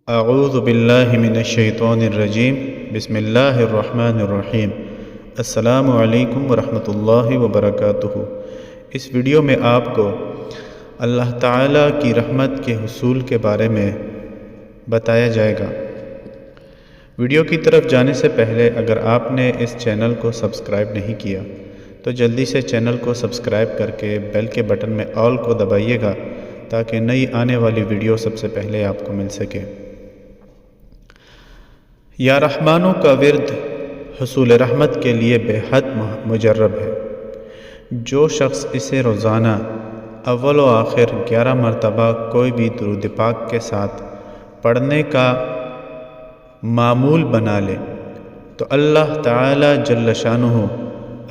اعوذ باللہ من الشیطان الرجیم بسم اللہ الرحمن الرحیم۔ السلام علیکم ورحمۃ اللہ وبرکاتہ۔ اس ویڈیو میں آپ کو اللہ تعالیٰ کی رحمت کے حصول کے بارے میں بتایا جائے گا۔ ویڈیو کی طرف جانے سے پہلے اگر آپ نے اس چینل کو سبسکرائب نہیں کیا تو جلدی سے چینل کو سبسکرائب کر کے بیل کے بٹن میں آل کو دبائیے گا تاکہ نئی آنے والی ویڈیو سب سے پہلے آپ کو مل سکے۔ یا رحمانوں کا ورد حصول رحمت کے لیے بے حد مجرب ہے۔ جو شخص اسے روزانہ اول و آخر 11 مرتبہ کوئی بھی درود پاک کے ساتھ پڑھنے کا معمول بنا لے تو اللہ تعالی جل شانہ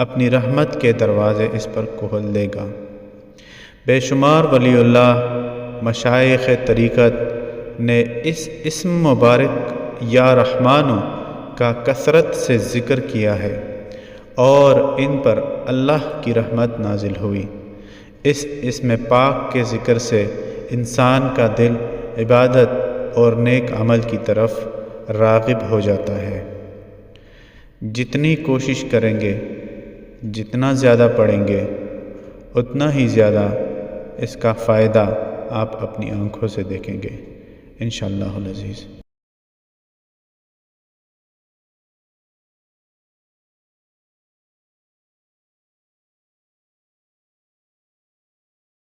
اپنی رحمت کے دروازے اس پر کھول دے گا۔ بے شمار ولی اللہ مشائخ طریقت نے اس اسم مبارک یا رحمانو کا کثرت سے ذکر کیا ہے اور ان پر اللہ کی رحمت نازل ہوئی۔ اس اسم پاک کے ذکر سے انسان کا دل عبادت اور نیک عمل کی طرف راغب ہو جاتا ہے۔ جتنی کوشش کریں گے، جتنا زیادہ پڑھیں گے، اتنا ہی زیادہ اس کا فائدہ آپ اپنی آنکھوں سے دیکھیں گے انشاءاللہ العزیز۔